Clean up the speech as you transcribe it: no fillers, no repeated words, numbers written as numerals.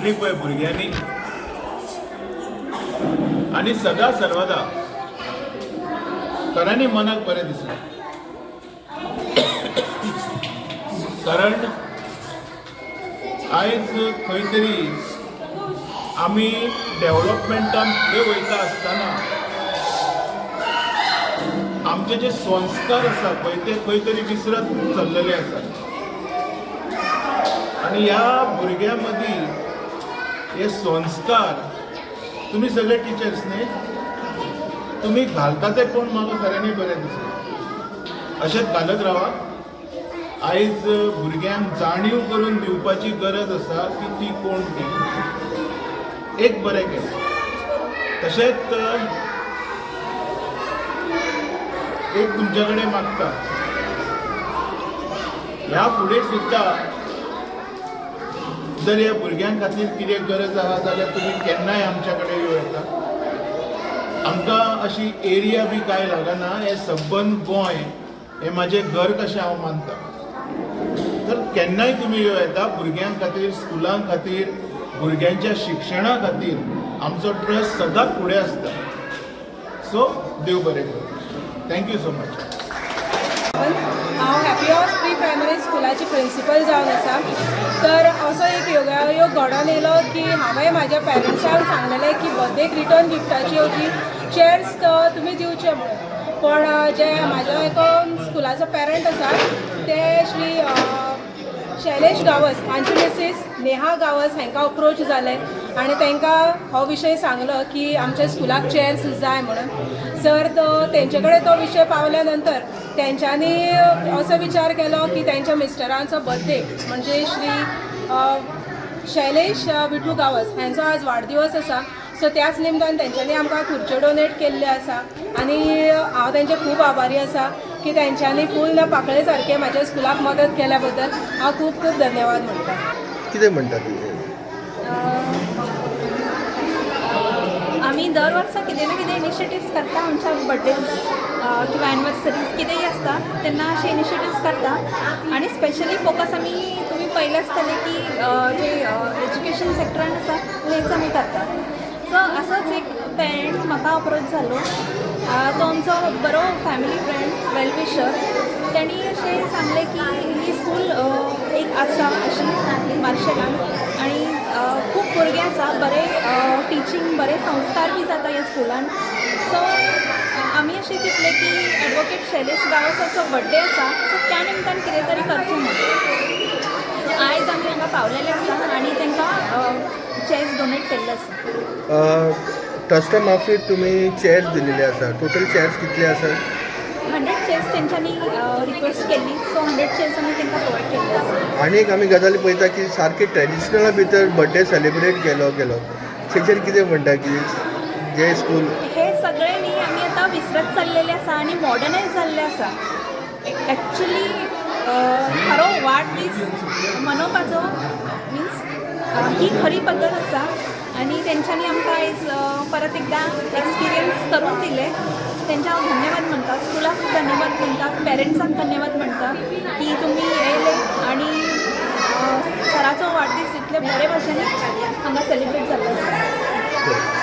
घेतली पळय भुरग्यांनी आनी सदा सर्वदा खऱ्यांनी मनाक बरें दिसलें. कारण आयज खंय तरी आमी डेव्हलपमेंटान फुडें वयता आसतना आमचे जे संस्कार आसा पळय ते खंय तरी विसरत चल्लेले आसात. आनी ह्या भुरग्यां मदीं हे संस्कार तुमी सगळे टिचर्स न्ही तुमी घालता ते पळोवन म्हाका खऱ्यांनी बरें दिसलें. अशेंच घालत रावा. आयज भुरग्यांक जाणीव करून दिवपाची गरज आसा की ती कोण ती. एक बरें केलें. तशेंच एक तुमचे कडेन मागता ह्या फुडें सुद्दां जर ह्या भुरग्यां खातीर कितें गरज आहा जाल्यार तुमी केन्नाय आमच्या कडेन येवं येता. आमकां अशी एरिया बी कांय लागना. हें सबंद गोंय हें म्हाजें घर कशें हांव मानता. तर केन्नाय तुमी येवं येता. भुरग्यां खातीर स्कुलां खातीर भुरग्यांच्या शिक्षणा खातीर आमचो ट्रस्ट सदांच फुडें आसता. सो देव बरें करूं. Thank you so much. हांव हॅपी हॉर्स प्री प्रायमरी स्कुलाची प्रिंसिपल जावन आसा. तर असो एक योगायोग घडोवन येयलो की हांवें म्हाज्या पेरंट्सांक सांगलेलें की बर्थडेक रिटर्न गिफ्टाची अशी चेअर्स तुमी दिवचे म्हणून. पण जे म्हाज्या एका स्कुलाचो पेरंट आसा ते श्री शैलेश गावस हांची मिसीस नेहा गावस हांकां अप्रोच जाले आनी तांकां हो विशय सांगलो की आमच्या स्कुलाक चेअर्स जाय म्हणून. सर तेंचे कडेन तो विशय पावल्या नंतर तेंच्यांनी असो विचार केलो की तेंच्या मिस्टरांचो बर्थडे म्हणजे श्री शैलेश विठू गावस हांचो आज वाडदिवस आसा. सो त्याच निमतान तेंच्यांनी आमकां खुर्च्यो डोनेट केल्ल्यो आसा आनी हांव तेंचे खूब आभारी आसा की तेंच्यांनी फूल पाकळे सारके म्हाज्या स्कुलाक मदत केल्या बद्दल हांव खूब खूब धन्यवाद म्हणटा. कितें म्हणटा ती? आम्ही दर वर्सा कितें ना कितें इनिशिएटिव्स करता आमच्या बर्थडेज किंवा एनिवर्सरीज कितेंय आसता तेन्ना अशे इनिशिएटिव्स करता आनी स्पेशली फोकस आमी तुमी पयले आसतलें की जे एज्युकेशन सेक्टरान आसा तेंच आमी करता. सो असोच एक पेरंट म्हाका अप्रोच जालो. तो आमचो बरो फॅमिली फ्रेंड वेल विशर. तेणी अशें सांगलें की ही स्कूल एक आसा अशी मार्शेलान आनी खूब भुरगे आसा बरे टिचींग बरे संस्कार बी जाता ह्या स्कुलान. सो आमी अशें चिंतलें की एडवोकेट शैलेश गावसाचो बर्थडे आसा सो त्या निमतान कितें तरी करचें म्हणून. सो आयज आमी हांगा पावलेले आसा आनी तांकां चेअर्स डोनेट केल्ले आसा. ट्रस्टा मार्फत तुमी चेअर्स दिलेले आसा. टोटल चेअर्स कितले आसात? 100 चेअर्स तेंच्यांनी रिक्वेस्ट केल्ली. सो 100 चेअर्स आमी तांकां प्रोवायड केल्ले आसा. आनी एक आमी गजाली पळयता की सारके ट्रेडिशनला भितर बर्थडे सेलिब्रेट केलो तेचेर कितें म्हणटा की जे स्कूल हे सगळे न्ही आमी आतां विसरत चल्लेले आसा आनी मॉडर्नायज जाल्ले आसा. एक्चुली खरो वाडदीस मनोवपाचो मिन्स ही खरी पद्दत आसा आनी तेंच्यांनी आमकां आयज परत एकदा एक्सपिरियन्स करून दिले. तेंच्या हांव धन्यवाद म्हणटा. स्कुलाक धन्यवाद म्हणटा. पेरंट्सांक धन्यवाद म्हणटा की तुमी येयले आनी सराचो वाडदीस इतले बरे भशेन हांगा सेलिब्रेट जाल्लो आसा.